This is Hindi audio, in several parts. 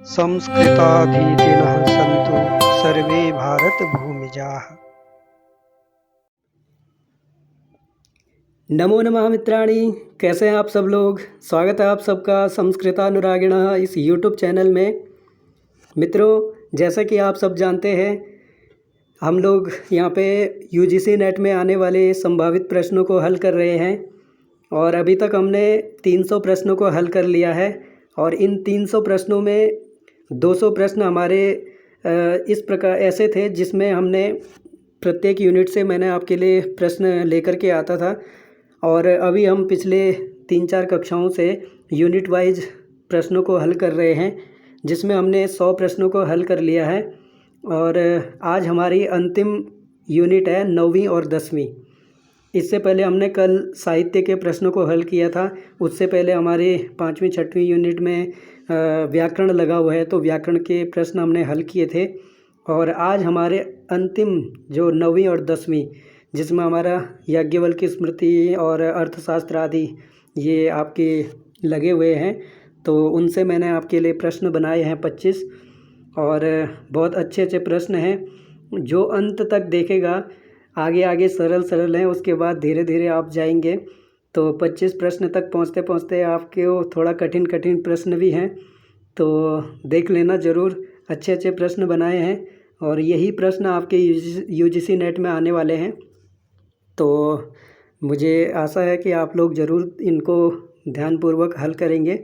संस्कृताभिधिनः सन्तु सर्वे भारतभूमिजाः। नमो नमः मित्राणि, कैसे हैं आप सब लोग। स्वागत है आप सबका संस्कृतानुरागिणः इस यूट्यूब चैनल में। मित्रों, जैसा कि आप सब जानते हैं, हम लोग यहाँ पे यूजीसी नेट में आने वाले संभावित प्रश्नों को हल कर रहे हैं और अभी तक हमने 300 प्रश्नों को हल कर लिया है और इन 300 प्रश्नों में 200 प्रश्न हमारे इस प्रकार ऐसे थे जिसमें हमने प्रत्येक यूनिट से मैंने आपके लिए प्रश्न लेकर के आता था और अभी हम पिछले 3-4 कक्षाओं से यूनिट वाइज प्रश्नों को हल कर रहे हैं जिसमें हमने 100 प्रश्नों को हल कर लिया है और आज हमारी अंतिम यूनिट है 9वीं और 10वीं। इससे पहले हमने कल साहित्य के प्रश्नों को हल किया था। उससे पहले हमारे 5वीं 6वीं यूनिट में व्याकरण लगा हुआ है, तो व्याकरण के प्रश्न हमने हल किए थे। और आज हमारे अंतिम जो 9वीं और 10वीं, जिसमें हमारा याज्ञवल्क्य स्मृति और अर्थशास्त्र आदि ये आपके लगे हुए हैं, तो उनसे मैंने आपके लिए प्रश्न बनाए हैं 25 और बहुत अच्छे अच्छे प्रश्न हैं। जो अंत तक देखेगा, आगे आगे सरल सरल हैं, उसके बाद धीरे धीरे आप जाएंगे। तो 25 प्रश्न तक पहुंचते पहुंचते आपके वो थोड़ा कठिन कठिन प्रश्न भी हैं, तो देख लेना ज़रूर। अच्छे अच्छे प्रश्न बनाए हैं और यही प्रश्न आपके यूजीसी नेट में आने वाले हैं। तो मुझे आशा है कि आप लोग ज़रूर इनको ध्यानपूर्वक हल करेंगे,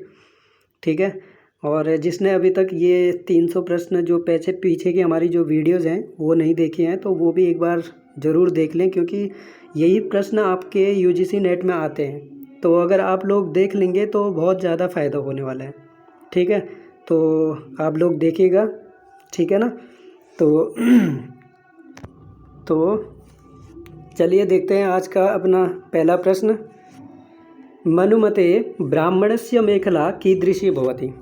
ठीक है। और जिसने अभी तक ये 300 प्रश्न जो पीछे की हमारी जो वीडियोस हैं वो नहीं देखे हैं, तो वो भी एक बार ज़रूर देख लें, क्योंकि यही प्रश्न आपके यूजीसी नेट में आते हैं। तो अगर आप लोग देख लेंगे तो बहुत ज़्यादा फ़ायदा होने वाला है, ठीक है। तो आप लोग देखिएगा, ठीक है ना। तो चलिए देखते हैं आज का अपना पहला प्रश्न। मनुमते ब्राह्मणस्य मेखला कीदृशी भवति।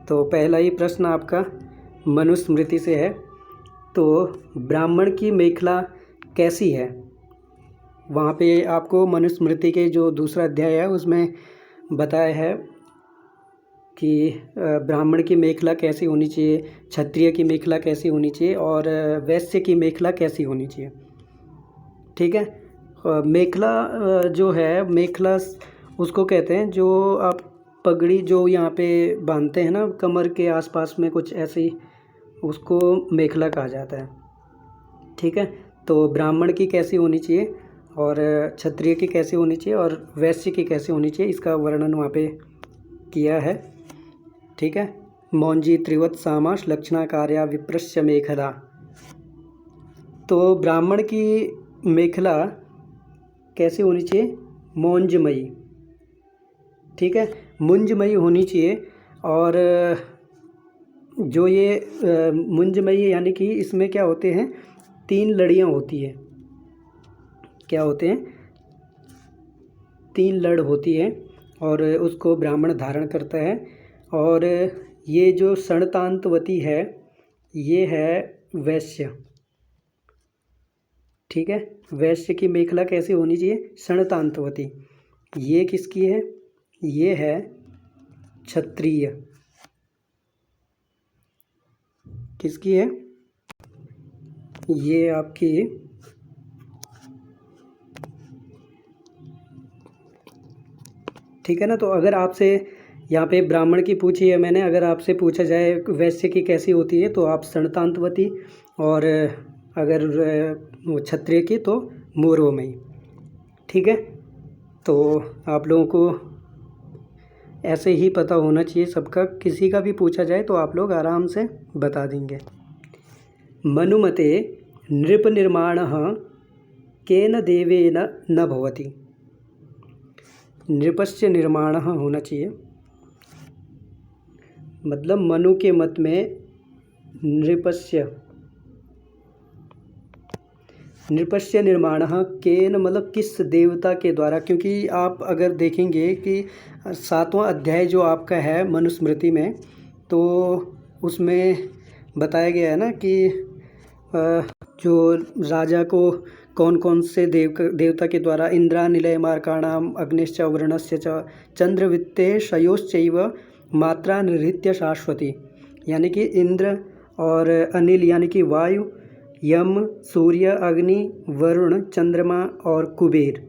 तो पहला ही प्रश्न आपका मनुस्मृति से है। तो ब्राह्मण की मेखला कैसी है, वहाँ पे आपको मनुस्मृति के जो दूसरा अध्याय है उसमें बताया है कि ब्राह्मण की मेखला कैसी होनी चाहिए, क्षत्रिय की मेखला कैसी होनी चाहिए और वैश्य की मेखला कैसी होनी चाहिए, ठीक है। मेखला जो है, मेखला उसको कहते हैं जो आप पगड़ी जो यहाँ पे बांधते हैं ना कमर के आसपास में, कुछ ऐसी, उसको मेखला कहा जाता है, ठीक है। तो ब्राह्मण की कैसी होनी चाहिए और क्षत्रिय की कैसी होनी चाहिए और वैश्य की कैसी होनी चाहिए, इसका वर्णन वहाँ पे किया है, ठीक है। मौंजी त्रिवत सामास लक्षणा कार्या विप्रस्य मेखला। तो ब्राह्मण की मेखला कैसी होनी चाहिए, मौंजमयी, ठीक है, मुंजमयी होनी चाहिए। और जो ये मुंजमयी यानी कि इसमें क्या होते हैं, 3 लड़ियाँ होती हैं। क्या होते हैं, 3 लड़ होती है और उसको ब्राह्मण धारण करता है। और ये जो षणतांतवती है ये है वैश्य, ठीक है। वैश्य की मेखला कैसी होनी चाहिए, षणतांतवती। ये किसकी है, ये है क्षत्रिय। किसकी है, ये आपकी ठीक है ना। तो अगर आपसे यहाँ पे ब्राह्मण की पूछी है मैंने, अगर आपसे पूछा जाए वैश्य की कैसी होती है तो आप षणतांतवती, और अगर क्षत्रिय की तो मूर्वमयी, ठीक है। तो आप लोगों को ऐसे ही पता होना चाहिए सबका, किसी का भी पूछा जाए तो आप लोग आराम से बता देंगे। मनुमते नृप निर्माणः केन देवेन न भवति। नृपस्य निर्माणः होना चाहिए, मतलब मनु के मत में नृपस्य निर्माणः केन मतलब किस देवता के द्वारा। क्योंकि आप अगर देखेंगे कि 7वां अध्याय जो आपका है मनुस्मृति में, तो उसमें बताया गया है ना कि जो राजा को कौन कौन से देवता के द्वारा, इंद्रा निलय मार्काणाम अग्निश्च वरुणस्य च चंद्रवित्ते शयोश्चैव मात्रा निहृत्य शाश्वती। यानी कि इंद्र, और अनिल यानी कि वायु, यम, सूर्य, अग्नि, वरुण, चंद्रमा और कुबेर।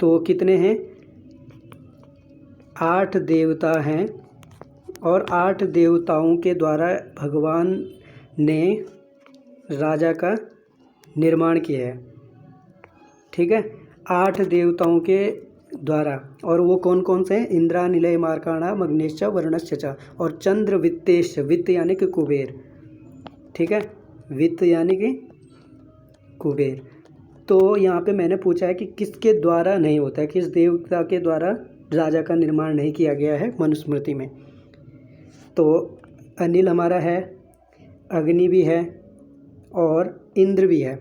तो कितने हैं? 8 देवता हैं, और 8 देवताओं के द्वारा भगवान ने राजा का निर्माण किया है। ठीक है, 8 देवताओं के द्वारा, और वो कौन कौन से हैं? इंद्रा, निलय, मार्काणा, मग्नेश्च, वरुणश्च च, और चंद्र, वित्तेश, वित्त यानी कि कुबेर। ठीक है, वित्त यानी कि कुबेर। तो यहाँ पे मैंने पूछा है कि किसके द्वारा नहीं होता है, किस देवता के द्वारा राजा का निर्माण नहीं किया गया है मनुस्मृति में। तो अनिल हमारा है, अग्नि भी है, और इंद्र भी है।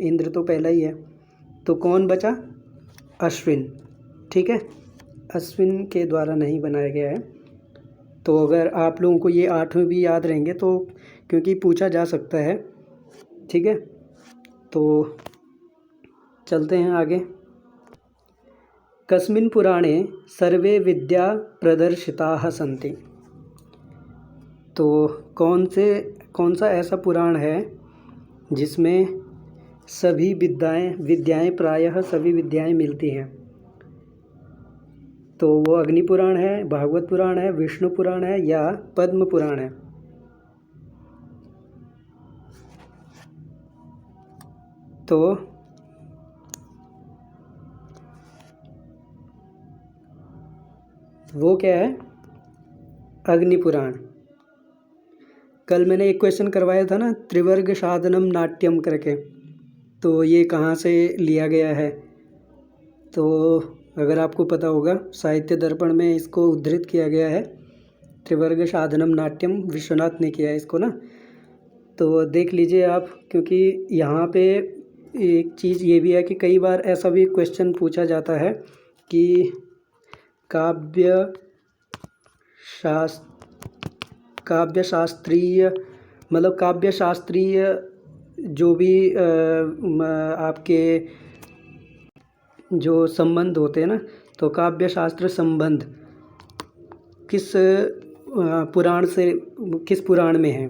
इंद्र तो पहला ही है। तो कौन बचा? अश्विन। ठीक है, अश्विन के द्वारा नहीं बनाया गया है। तो अगर आप लोगों को ये 8वें भी याद रहेंगे तो, क्योंकि पूछा जा सकता है। ठीक है, तो चलते हैं आगे। कस्मिन् पुराणे सर्वे विद्या प्रदर्शिताः सन्ति। तो कौन सा ऐसा पुराण है जिसमें सभी विद्याएं प्रायः सभी विद्याएं मिलती हैं? तो वो अग्नि पुराण है, भागवत पुराण है, विष्णु पुराण है, या पद्म पुराण है? तो वो क्या है? अग्नि पुराण। कल मैंने एक क्वेश्चन करवाया था ना, त्रिवर्ग साधनम नाट्यम करके, तो ये कहाँ से लिया गया है? तो अगर आपको पता होगा, साहित्य दर्पण में इसको उद्धृत किया गया है। त्रिवर्ग साधनम नाट्यम, विश्वनाथ ने किया है इसको ना, तो देख लीजिए आप। क्योंकि यहाँ पे एक चीज़ ये भी है कि कई बार ऐसा भी क्वेश्चन पूछा जाता है कि काव्य शास्त्रीय जो भी आपके जो संबंध होते हैं ना, तो काव्य शास्त्र संबंध किस पुराण में है?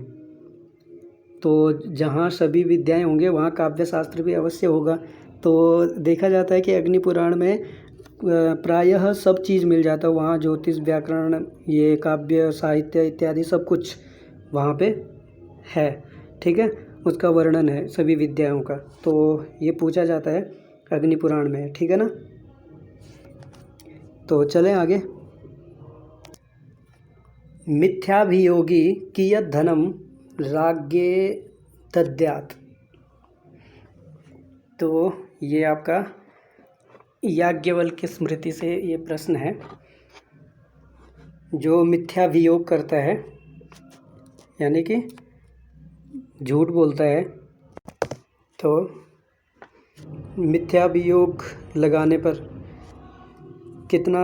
तो जहाँ सभी विद्याएं होंगे वहाँ काव्य शास्त्र भी अवश्य होगा। तो देखा जाता है कि अग्नि पुराण में प्रायः सब चीज़ मिल जाता है। वहाँ ज्योतिष, व्याकरण, ये काव्य साहित्य इत्यादि सब कुछ वहाँ पे है। ठीक है, उसका वर्णन है सभी विद्याओं का। तो ये पूछा जाता है अग्नि पुराण में। ठीक है ना, तो चलें आगे। मिथ्याभियोगी कियत् धनम राज्ञे दद्यात्। तो ये आपका याज्ञवल्क्य स्मृति से ये प्रश्न है। जो मिथ्याभियोग करता है यानी कि झूठ बोलता है, तो मिथ्याभियोग लगाने पर कितना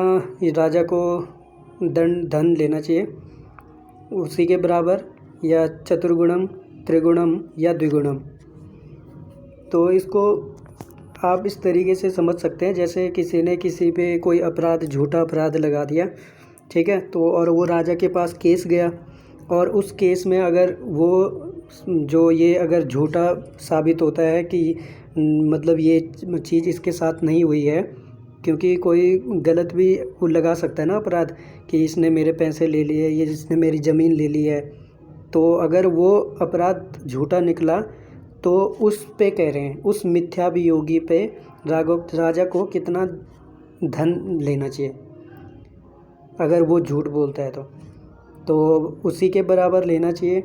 राजा को धन लेना चाहिए? उसी के बराबर, या चतुर्गुणम, त्रिगुणम, या द्विगुणम। तो इसको आप इस तरीके से समझ सकते हैं, जैसे किसी ने किसी पे कोई झूठा अपराध लगा दिया। ठीक है, तो और वो राजा के पास केस गया, और उस केस में अगर ये अगर झूठा साबित होता है कि मतलब ये चीज़ इसके साथ नहीं हुई है, क्योंकि कोई गलत भी वो लगा सकता है ना अपराध, कि इसने मेरे पैसे ले लिए, ये इसने मेरी ज़मीन ले ली है। तो अगर वो अपराध झूठा निकला तो उस पे कह रहे हैं, उस मिथ्याभियोगी पे राजा को कितना धन लेना चाहिए अगर वो झूठ बोलता है? तो उसी के बराबर लेना चाहिए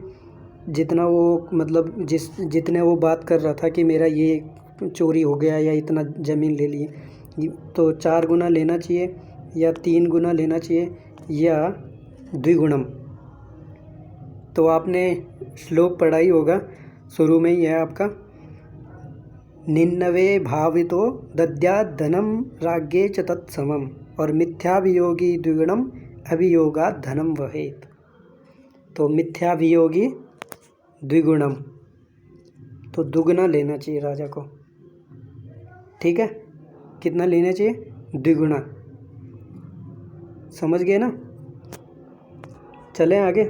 जितना वो मतलब जितने वो बात कर रहा था कि मेरा ये चोरी हो गया या इतना ज़मीन ले ली। तो 4 गुना लेना चाहिए, या 3 गुना लेना चाहिए, या द्विगुणम। तो आपने श्लोक पढ़ा ही होगा, शुरू में ही है आपका, 99 भावितो दद्यात् धनम राज्ञे च तत्समम, और मिथ्याभियोगी द्विगुणम अभियोगात् धनम वहेत्। तो मिथ्याभियोगी द्विगुणम, तो दुगना लेना चाहिए राजा को। ठीक है, कितना लेना चाहिए? द्विगुना। समझ गए ना? चलें आगे।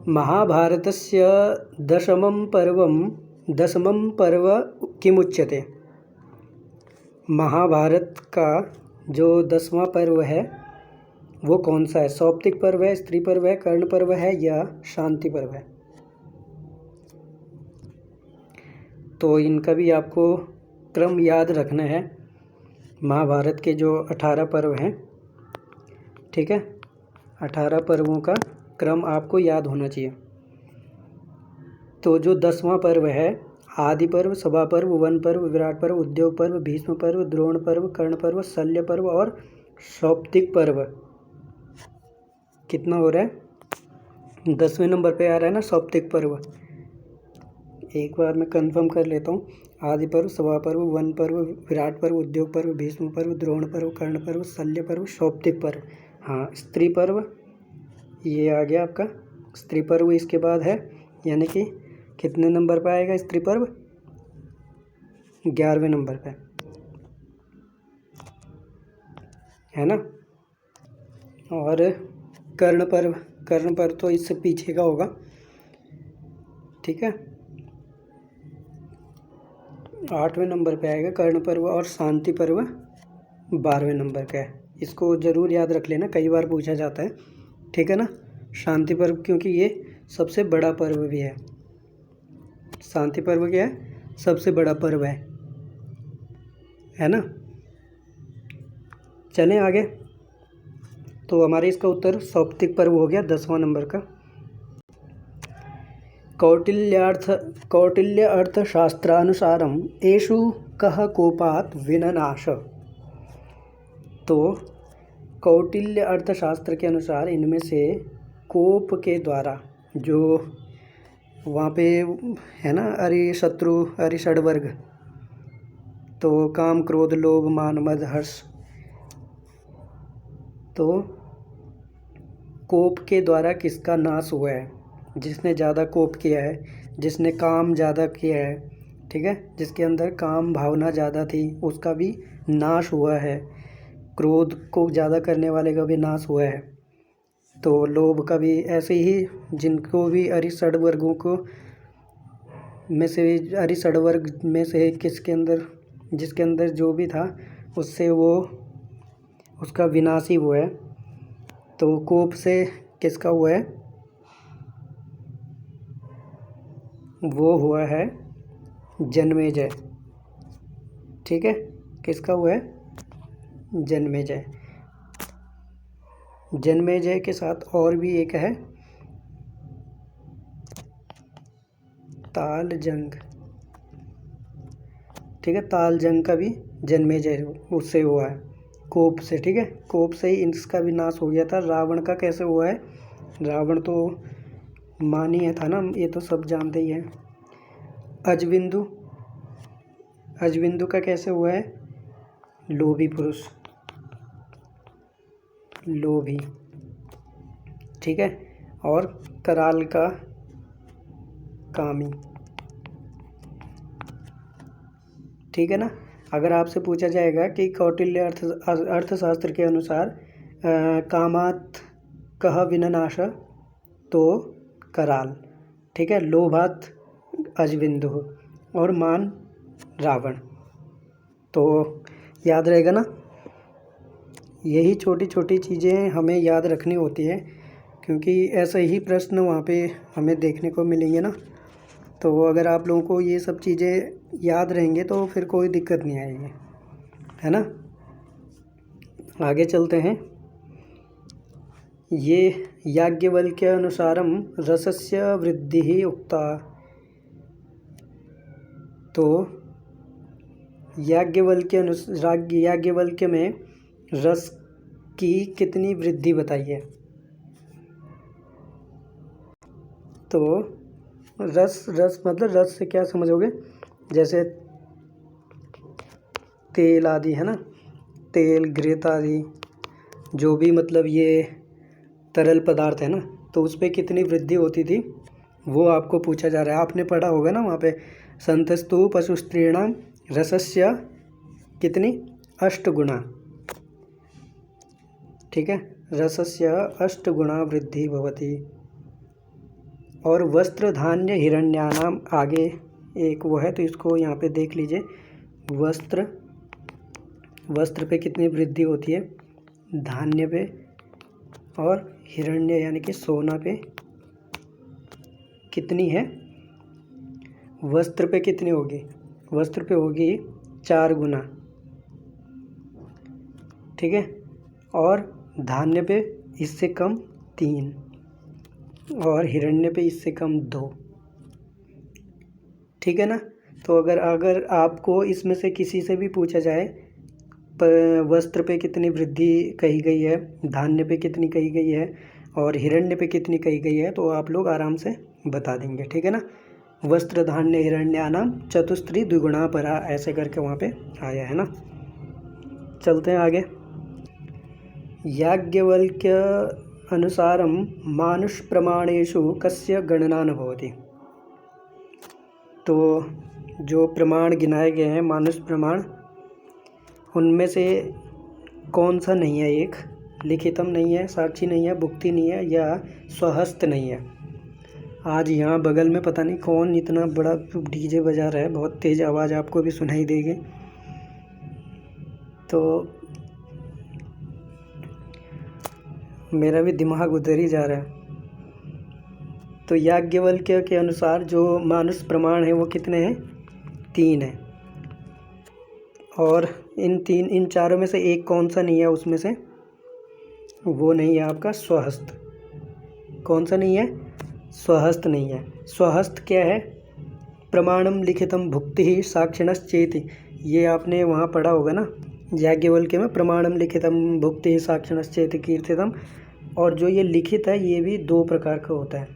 महाभारतस्य दशमं पर्व किमुच्यते। महाभारत का जो 10वां पर्व है वो कौन सा है? सौप्तिक पर्व है, स्त्री पर्व है, कर्ण पर्व है या शांति पर्व है? तो इनका भी आपको क्रम याद रखना है। महाभारत के जो 18 पर्व हैं, ठीक है, 18 पर्वों का क्रम आपको याद होना चाहिए। तो जो 10वां पर्व है, आदि पर्व, सभा पर्व, वन पर्व, विराट पर्व, उद्योग पर्व, भीष्म पर्व, द्रोण पर्व, कर्ण पर्व, शल्य पर्व और सौप्तिक पर्व। कितना हो रहा है? 10वें नंबर पे आ रहा है ना सौप्तिक पर्व। एक बार मैं कंफर्म कर लेता हूँ। आदि पर्व, सभा पर्व, वन पर्व, विराट पर्व, उद्योग पर्व, भीष्म पर्व, द्रोण पर्व, कर्ण पर्व, शल्य पर्व, सौप्तिक पर्व। हाँ, स्त्री पर्व ये आ गया आपका। स्त्री पर्व इसके बाद है, यानी कि कितने नंबर पे आएगा स्त्री पर्व? 11वें नंबर पे है ना। और कर्ण पर्व तो इससे पीछे का होगा, ठीक है, 8वें नंबर पे आएगा कर्ण पर्व। और शांति पर्व 12वें नंबर का है। इसको ज़रूर याद रख लेना, कई बार पूछा जाता है, ठीक है ना। शांति पर्व क्योंकि ये सबसे बड़ा पर्व भी है। शांति पर्व क्या है? सबसे बड़ा पर्व है ना। चलें आगे। तो हमारे इसका उत्तर सौप्तिक पर्व हो गया 10वां नंबर का। कौटिल्य अर्थशास्त्रानुसारम एषु कः कोपात् विननाश। तो कौटिल्य अर्थशास्त्र के अनुसार इनमें से कोप के द्वारा, जो वहाँ पे है ना अरिषड्वर्ग, तो काम, क्रोध, लोभ, मान, मद, हर्ष, तो कोप के द्वारा किसका नाश हुआ है? जिसने ज़्यादा कोप किया है, जिसने काम ज़्यादा किया है, ठीक है, जिसके अंदर काम भावना ज़्यादा थी उसका भी नाश हुआ है। क्रोध को ज़्यादा करने वाले का भी नाश हुआ है। तो लोभ का भी ऐसे ही, जिनको भी अरिषड्वर्गों को में से, अरिषड्वर्ग में से जिसके अंदर जो भी था उससे वो उसका विनाश ही हुआ है। तो कोप से किसका हुआ है? वो हुआ है जन्मेजय, ठीक है। किसका हुआ है? जन्मेजय। जन्मेजय के साथ और भी एक है तालजंग, ठीक है। तालजंग का भी जन्मेजय उससे हुआ है, कोप से, ठीक है। कोप से ही इसका भी नाश हो गया था। रावण का कैसे हुआ है? रावण तो मानीय था ना, ये तो सब जानते ही हैं। अजविंदु का कैसे हुआ है? लोभी पुरुष, लोभी, ठीक है। और कराल का कामी, ठीक है ना। अगर आपसे पूछा जाएगा कि कौटिल्य अर्थशास्त्र के अनुसार कामात कह विननाश, तो कराल, ठीक है। लोभात अजविंदु और मान रावण। तो याद रहेगा ना। यही छोटी छोटी चीज़ें हमें याद रखनी होती है, क्योंकि ऐसे ही प्रश्न वहाँ पे हमें देखने को मिलेंगे ना। तो अगर आप लोगों को ये सब चीज़ें याद रहेंगे तो फिर कोई दिक्कत नहीं आएगी, है ना। आगे चलते हैं। ये याज्ञवल्क्य अनुसारम रसस्य वृद्धि उक्ता। तो याज्ञवल्क्य में रस की कितनी वृद्धि बताई है? तो रस मतलब रस से क्या समझोगे? जैसे तेल आदि, है ना, तेल, घृत आदि, जो भी मतलब ये तरल पदार्थ है ना, तो उस पर कितनी वृद्धि होती थी वो आपको पूछा जा रहा है। आपने पढ़ा होगा ना वहाँ पे, संतस्तु पशुस्त्रीणाम रसस्य कितनी 8 गुणा, ठीक है। रसस्य 8 गुणा वृद्धि भवति। और वस्त्र धान्य हिरण्यानाम, आगे एक वो है तो इसको यहाँ पे देख लीजिए। वस्त्र पे कितनी वृद्धि होती है, धान्य पे, और हिरण्य यानी कि सोना पे कितनी है, वस्त्र पे कितनी होगी, वस्त्र पे होगी 4 गुना, ठीक है। और धान्य पे इससे कम 3, और हिरण्य पे इससे कम 2, ठीक है ना। तो अगर आपको इसमें से किसी से भी पूछा जाए वस्त्र पे कितनी वृद्धि कही गई है, धान्य पे कितनी कही गई है और हिरण्य पे कितनी कही गई है, तो आप लोग आराम से बता देंगे, ठीक है ना। वस्त्र धान्य हिरण्यानाम चतुस्त्री द्विगुणा परा, ऐसे करके वहाँ पे आया है ना। चलते हैं आगे। याज्ञवल्क्य अनुसारम मानुष प्रमाणेषु कस्य गणना न भवति। तो जो प्रमाण गिनाए गए हैं मानुष प्रमाण, उनमें से कौन सा नहीं है, एक लिखितम नहीं है, साक्षी नहीं है, भुक्ति नहीं है, या स्वहस्त नहीं है। आज यहाँ बगल में पता नहीं कौन इतना बड़ा डीजे बजा रहा है, बहुत तेज़ आवाज़ आपको भी सुनाई देगी, तो मेरा भी दिमाग उधर ही जा रहा है। तो याज्ञवल्क्य के अनुसार जो मानुष प्रमाण है वो कितने हैं, 3 है। और इन चारों में से एक कौन सा नहीं है, उसमें से वो नहीं है आपका स्वहस्त। कौन सा नहीं है, स्वहस्त नहीं है। स्वहस्त क्या है, प्रमाणम लिखितम भुक्ति ही साक्षिणश्चेति, ये आपने वहाँ पढ़ा होगा ना याज्ञवल्क्य में, प्रमाणम लिखितम भुक्ति ही साक्षिणश्चेति कीर्तितम। और जो ये लिखित है ये भी 2 प्रकार का होता है।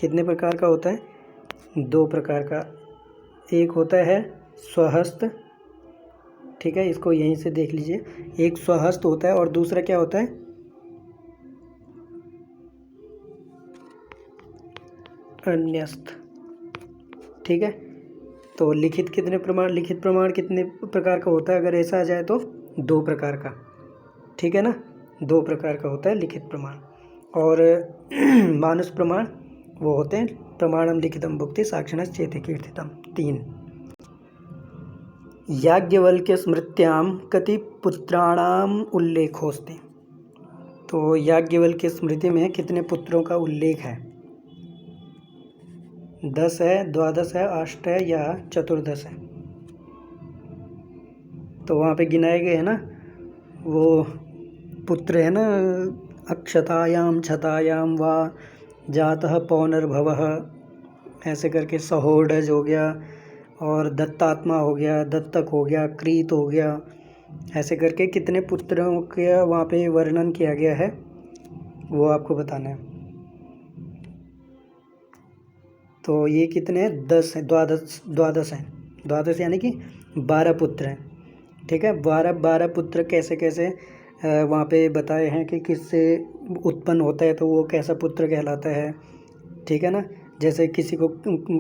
कितने प्रकार का होता है, 2 प्रकार का। एक होता है स्वहस्त, ठीक है, इसको यहीं से देख लीजिए। एक स्वहस्त होता है और दूसरा क्या होता है, अन्यस्त, ठीक है। तो लिखित कितने प्रकार का होता है, अगर ऐसा आ जाए तो 2 प्रकार का, ठीक है ना, 2 प्रकार का होता है लिखित प्रमाण। और मानुष प्रमाण वो होते हैं प्रमाणम लिखितम भुक्ति साक्षिणश्चेति कीर्तितम, 3। याज्ञवल्क्य स्मृत्याम कति पुत्राणाम उल्लेखोस्ति। तो याज्ञवल्क्य स्मृति में कितने पुत्रों का उल्लेख है, 10 है, 12 है, 8 है, या 14 है। तो वहाँ पे गिनाए गए हैं ना वो पुत्र है ना, अक्षतायाम छतायाम वा जातः पौनर्भवः, ऐसे करके सहोडज हो गया, और दत्तात्मा हो गया, दत्तक हो गया, क्रीत हो गया, ऐसे करके कितने पुत्रों का वहाँ पे वर्णन किया गया है वो आपको बताना है। तो ये कितने हैं, 10 हैं, 12 हैं, 12 यानी कि 12 पुत्र हैं, ठीक है। 12 पुत्र कैसे कैसे वहाँ पे बताए हैं कि किससे उत्पन्न होता है तो वो कैसा पुत्र कहलाता है, ठीक है ना। जैसे किसी को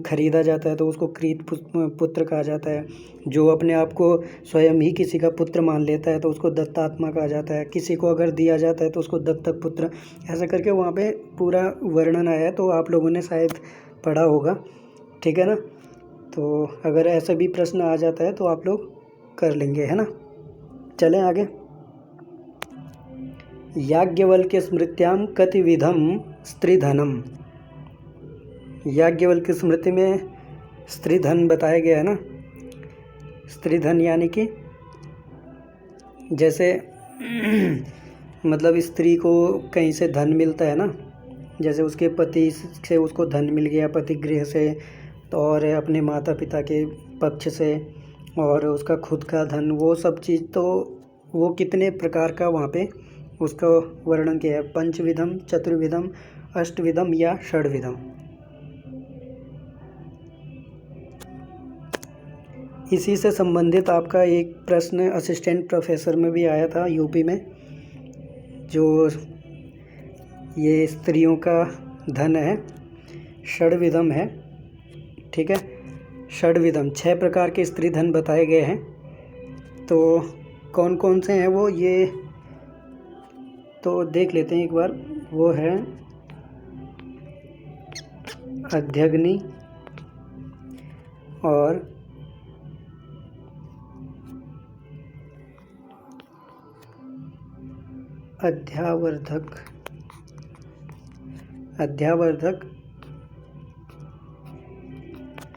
खरीदा जाता है तो उसको क्रीत पुत्र कहा जाता है। जो अपने आप को स्वयं ही किसी का पुत्र मान लेता है तो उसको दत्तात्मा कहा जाता है। किसी को अगर दिया जाता है तो उसको दत्तक पुत्र, ऐसा करके वहाँ पे पूरा वर्णन आया है, तो आप लोगों ने शायद पढ़ा होगा, ठीक है ना। तो अगर ऐसा भी प्रश्न आ जाता है तो आप लोग कर लेंगे, है ना। चलें आगे। याज्ञवल्क्य स्मृत्याम कतिविधम स्त्रीधनम। याज्ञवल्क्य स्मृति में स्त्रीधन बताया गया है ना। स्त्रीधन यानी कि जैसे मतलब स्त्री को कहीं से धन मिलता है ना, जैसे उसके पति से उसको धन मिल गया, पति गृह से, तो और अपने माता पिता के पक्ष से, और उसका खुद का धन, वो सब चीज़। तो वो कितने प्रकार का वहाँ पे उसका वर्णन किया है, पंचविधम, चतुर्विधम, अष्टविधम या षड्विधम। इसी से संबंधित आपका एक प्रश्न असिस्टेंट प्रोफेसर में भी आया था यूपी में, जो ये स्त्रियों का धन है, षड्विधम है, ठीक है। षड्विधम 6 प्रकार के स्त्री धन बताए गए हैं। तो कौन कौन से हैं वो, ये तो देख लेते हैं एक बार। वो है अध्यग्नि और अध्यावर्धक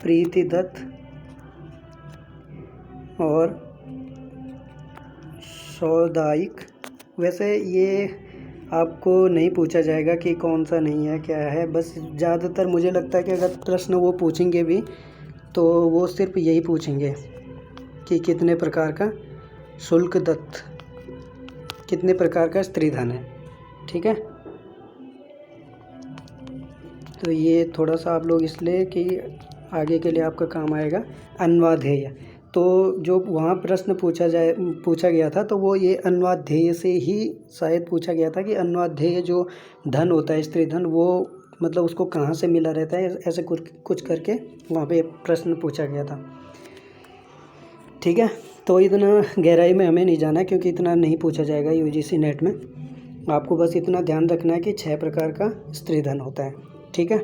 प्रीतिदत्त और सौदायिक। वैसे ये आपको नहीं पूछा जाएगा कि कौन सा नहीं है क्या है, बस ज़्यादातर मुझे लगता है कि अगर प्रश्न वो पूछेंगे भी तो वो सिर्फ यही पूछेंगे कि कितने प्रकार का शुल्क दत्त, कितने प्रकार का स्त्रीधन है। ठीक है, तो ये थोड़ा सा आप लोग इसलिए कि आगे के लिए आपका काम आएगा। अन्वाध्येय, तो जो वहाँ प्रश्न पूछा गया था तो वो ये अन्वाध्येय से ही शायद पूछा गया था कि अन्वाध्येय जो धन होता है स्त्रीधन, वो मतलब उसको कहाँ से मिला रहता है, ऐसे कुछ करके वहाँ पे प्रश्न पूछा गया था। ठीक है, तो इतना गहराई में हमें नहीं जाना क्योंकि इतना नहीं पूछा जाएगा यूजीसी नेट में। आपको बस इतना ध्यान रखना है कि 6 प्रकार का स्त्रीधन होता है। ठीक है,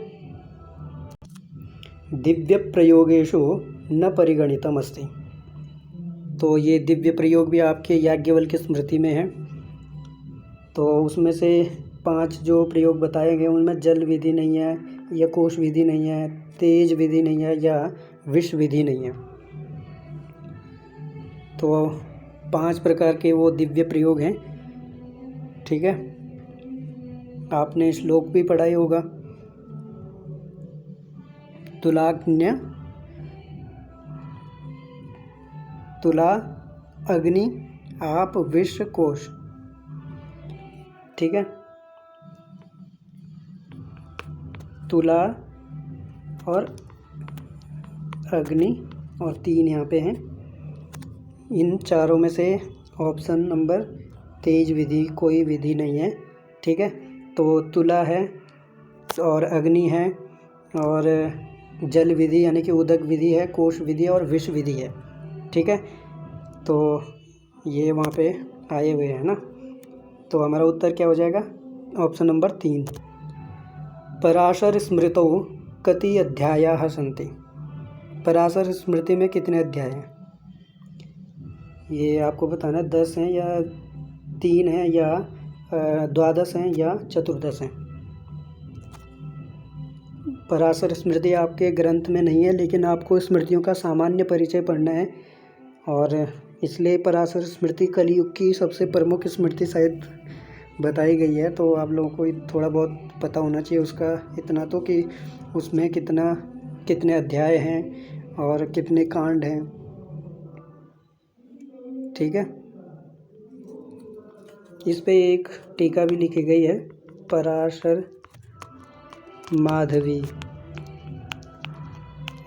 दिव्य प्रयोगेषु न परिगणितम अस्ति, तो ये दिव्य प्रयोग भी आपके याज्ञवल्क्य स्मृति में है। तो उसमें से 5 जो प्रयोग बताए गए उनमें जल विधि नहीं है, या कोश विधि नहीं है, तेज विधि नहीं है, या विष विधि नहीं है। तो 5 प्रकार के वो दिव्य प्रयोग हैं। ठीक है, आपने श्लोक भी पढ़ा ही होगा। तुलाग्न्य, तुला, अग्नि, आप, विष, कोश। ठीक है, तुला और अग्नि और 3 यहाँ पे हैं। इन चारों में से ऑप्शन नंबर तेज विधि कोई विधि नहीं है। ठीक है, तो तुला है और अग्नि है और जल विधि यानी कि उदक विधि है, कोश विधि और विष विधि है। ठीक है, तो ये वहाँ पे आए हुए हैं ना, तो हमारा उत्तर क्या हो जाएगा? Option number 3। पराशर स्मृतौ कति अध्यायाः सन्ति, पराशर स्मृति में कितने अध्याय हैं ये आपको बताना है। 10 हैं या 3 हैं या 12 हैं या 14 हैं। पराशर स्मृति आपके ग्रंथ में नहीं है, लेकिन आपको स्मृतियों का सामान्य परिचय पढ़ना है और इसलिए पराशर स्मृति कलयुग की सबसे प्रमुख स्मृति शायद बताई गई है। तो आप लोगों को थोड़ा बहुत पता होना चाहिए उसका, इतना तो कि उसमें कितने अध्याय हैं और कितने कांड हैं। ठीक है, इस पे एक टीका भी लिखी गई है, पराशर माधवी।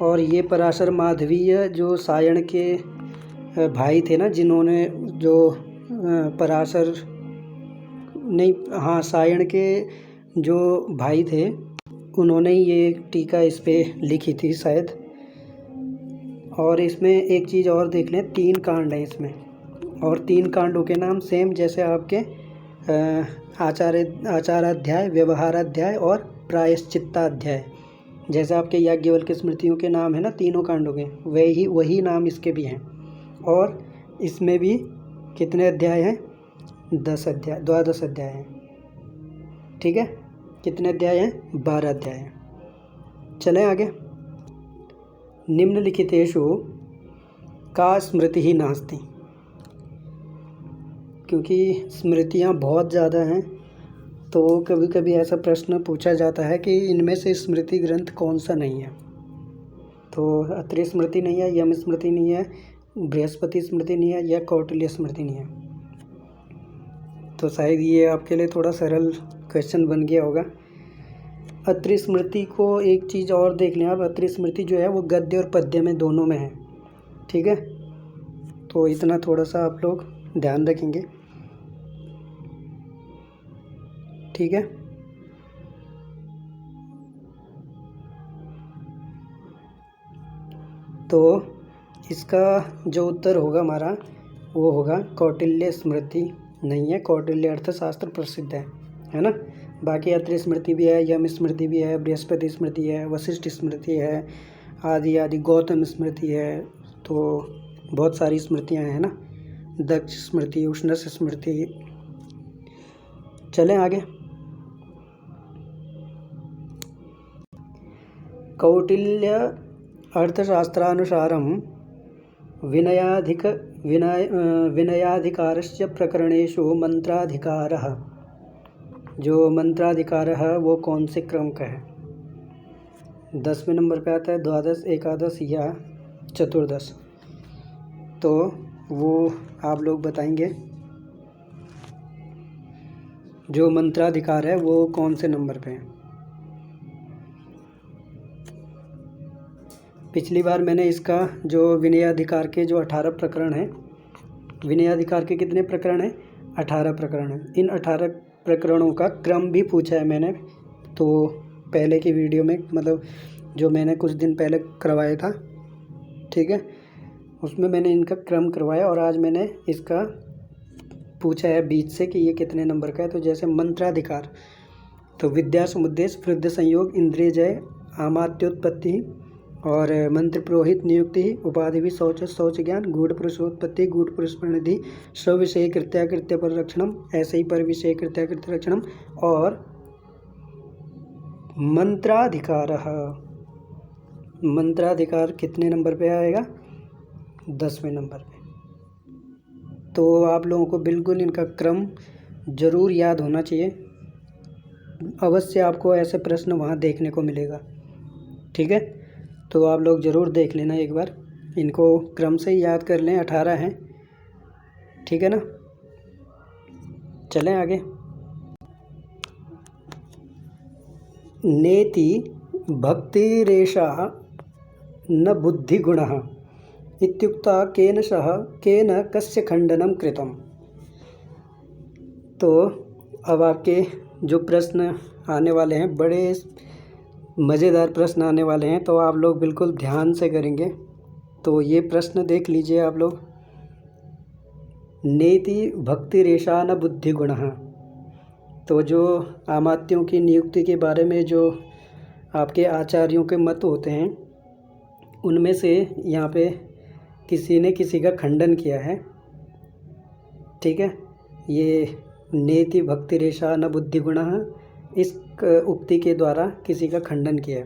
और ये पराशर माधवीय जो सायण के भाई थे ना, जिन्होंने जो पराशर नहीं, हाँ, सायण के जो भाई थे उन्होंने ये टीका इस पे लिखी थी शायद। और इसमें एक चीज़ और देख लें, 3 कांड हैं इसमें और 3 कांडों के नाम सेम जैसे आपके आचाराध्याय, व्यवहाराध्याय और प्रायश्चित्ताध्याय, जैसे आपके याज्ञवल्क्य स्मृतियों के नाम है ना तीनों कांडों के, वही नाम इसके भी हैं। और इसमें भी कितने अध्याय हैं? 12 अध्याय हैं। ठीक है, कितने अध्याय हैं? 12 अध्याय हैं। चलें आगे। निम्नलिखितेषु का स्मृति ही नास्ति, क्योंकि स्मृतियाँ बहुत ज़्यादा हैं तो कभी कभी ऐसा प्रश्न पूछा जाता है कि इनमें से स्मृति ग्रंथ कौन सा नहीं है। तो अत्रि स्मृति नहीं है, यम स्मृति नहीं है, बृहस्पति स्मृति नहीं है, या कौटिल्य स्मृति नहीं है। तो शायद ये आपके लिए थोड़ा सरल क्वेश्चन बन गया होगा। अत्रि स्मृति को एक चीज़ और देख लें आप, अत्रि स्मृति जो है वो गद्य और पद्य में दोनों में है। ठीक है, तो इतना थोड़ा सा आप लोग ध्यान रखेंगे। ठीक है, तो इसका जो उत्तर होगा हमारा वो होगा कौटिल्य स्मृति नहीं है, कौटिल्य अर्थशास्त्र प्रसिद्ध है। है ना। बाकी अत्रि स्मृति भी है, यम स्मृति भी है, बृहस्पति स्मृति है, वशिष्ठ स्मृति है, आदि आदि गौतम स्मृति है। तो बहुत सारी स्मृतियाँ हैं ना, दक्ष स्मृति, उष्णस स्मृति। चलें आगे। कौटिल्य अर्थशास्त्रानुसारं विनयाधिकारस्य प्रकरणेषु मंत्राधिकारः, जो मंत्राधिकार है वो कौन से क्रम का है? 10वें नंबर पे आता है, द्वादश, एकादश या चतुर्दश। तो वो आप लोग बताएंगे जो मंत्राधिकार है वो कौन से नंबर पे है। पिछली बार मैंने इसका जो विनयाधिकार के जो 18 प्रकरण हैं, विनयाधिकार के कितने प्रकरण हैं? 18 प्रकरण हैं। इन 18 प्रकरणों का क्रम भी पूछा है मैंने, तो पहले की वीडियो में, मतलब जो मैंने कुछ दिन पहले करवाया था, ठीक है, उसमें मैंने इनका क्रम करवाया और आज मैंने इसका पूछा है बीच से कि ये कितने नंबर का है। तो जैसे मंत्राधिकार, तो विद्या समुद्देश्य, वृद्ध संयोग, इंद्रिय जय, आमात्योत्पत्ति और मंत्र पुरोहित नियुक्ति, उपाधि भी, शौच शौच ज्ञान, गूढ़ पुरुषोत्पत्ति, गूढ़ पुरुष परिणति, स्विषय कृत्याकृत्य परिरक्षणम, ऐसे ही पर विषय कृत्याकृत्य रक्षणम। और मंत्राधिकार, मंत्राधिकार कितने नंबर पे आएगा? 10वें नंबर पे। तो आप लोगों को बिल्कुल इनका क्रम ज़रूर याद होना चाहिए, अवश्य आपको ऐसे प्रश्न वहाँ देखने को मिलेगा, ठीक है। तो आप लोग ज़रूर देख लेना एक बार, इनको क्रम से याद कर लें, 18 हैं, ठीक है ना। चलें आगे। नेति भक्तिरेषा न बुद्धिगुणः इत्युक्ता केन सह केन कस्य खंडनं कृतम्। तो अब आपके जो प्रश्न आने वाले हैं, बड़े मज़ेदार प्रश्न आने वाले हैं, तो आप लोग बिल्कुल ध्यान से करेंगे। तो ये प्रश्न देख लीजिए आप लोग। नेति भक्तिरेषा न बुद्धिगुणः, तो जो आमात्यों की नियुक्ति के बारे में जो आपके आचार्यों के मत होते हैं, उनमें से यहाँ पे किसी ने किसी का खंडन किया है, ठीक है। ये नेति भक्तिरेषा न बुद्धिगुणः, इस उक्ति के द्वारा किसी का खंडन किया है।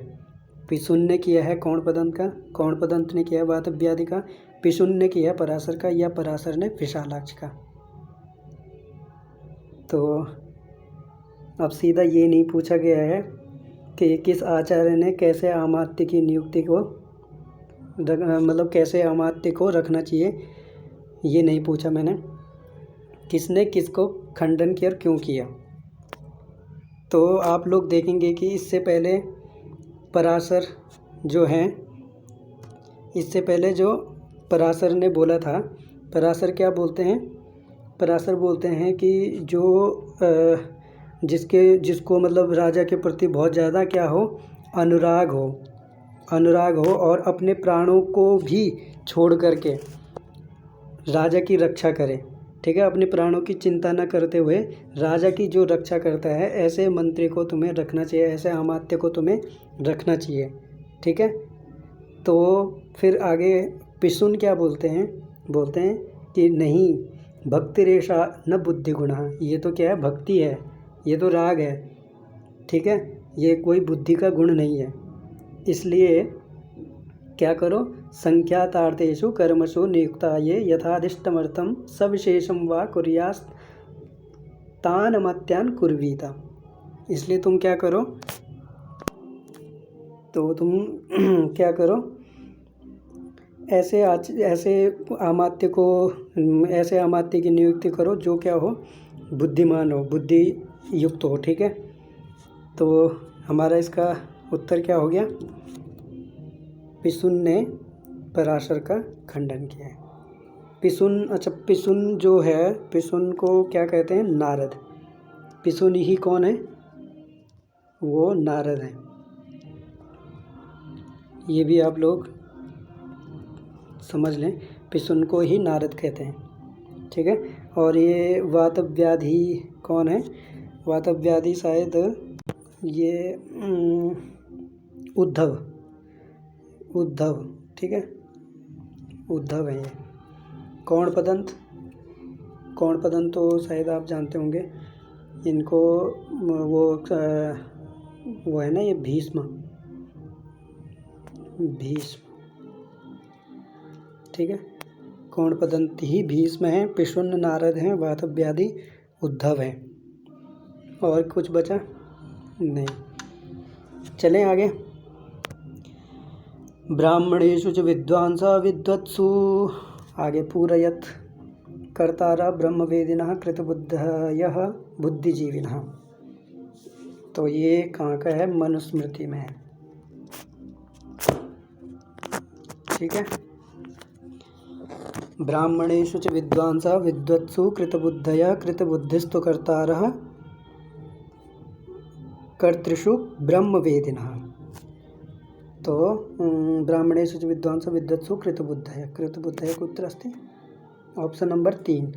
पिशुन ने किया है कौण पदंत का, कौण पदंत ने किया है वातव्यादि का, पिशुन ने किया है पराशर का, या पराशर ने विशालाक्ष का। तो अब सीधा ये नहीं पूछा गया है कि किस आचार्य ने कैसे आमात्य की नियुक्ति को, मतलब कैसे आमात्य को रखना चाहिए, ये नहीं पूछा मैंने, किसने किसको खंडन किया और क्यों किया। तो आप लोग देखेंगे कि इससे पहले पराशर जो हैं, इससे पहले जो पराशर ने बोला था, पराशर क्या बोलते हैं? पराशर बोलते हैं कि जो जिसको मतलब राजा के प्रति बहुत ज़्यादा क्या हो, अनुराग हो और अपने प्राणों को भी छोड़ करके राजा की रक्षा करे, ठीक है, अपने प्राणों की चिंता न करते हुए राजा की जो रक्षा करता है, ऐसे मंत्री को तुम्हें रखना चाहिए, ऐसे अमात्य को तुम्हें रखना चाहिए, ठीक है। तो फिर आगे पिशुन क्या बोलते हैं? बोलते हैं कि नहीं, भक्ति रेशा न बुद्धि गुणा, ये तो क्या है, भक्ति है, ये तो राग है, ठीक है, ये कोई बुद्धि का गुण नहीं है। इसलिए क्या करो, संख्यातार्थेषु कर्मसु नियुक्ता ये यथादिष्टमर्थम सविशेषम वा कुर्यास्तान अमात्यान कुर्वीता। इसलिए तुम क्या करो, तो तुम क्या करो, ऐसे अमात्य की नियुक्ति करो जो क्या हो, बुद्धिमान हो, बुद्धि युक्त हो, ठीक है। तो हमारा इसका उत्तर क्या हो गया? पिशुन ने पराशर का खंडन किया है। पिशुन, अच्छा पिशुन जो है, पिशुन को क्या कहते हैं? नारद। पिशुन ही कौन है? वो नारद हैं। ये भी आप लोग समझ लें, पिशुन को ही नारद कहते हैं, ठीक है। और ये वातव्याधि कौन है? वातव्याधि शायद ये उद्धव, ठीक है, उद्धव है ये। कौणपदंत तो शायद आप जानते होंगे, इनको वो है ना, ये भीष्म, ठीक है। कौणपदंत ही भीष्म है, पिशुन्न नारद हैं, वातव्याधि उद्धव है। और कुछ बचा नहीं, चलें आगे। ब्राह्मणेषु च विद्वांसा विद्वत्सु, आगे पूरयत कर्तारा ब्रह्मवेदिनः कृतबुद्धयः बुद्धिजीविनः। तो ये कहाँ का है? मनुस्मृति में है, ठीक है। ब्राह्मणेषु च विद्वांसा विद्वत्सु कृतबुद्धयः कृतबुद्धिस्तु कर्तारः कर्तृषु ब्रह्मवेदिनः। तो ब्राह्मणेषु च विद्वांसा विद्वत्सु कृतबुद्धयः कुत्र अस्ति? ऑप्शन नंबर 3,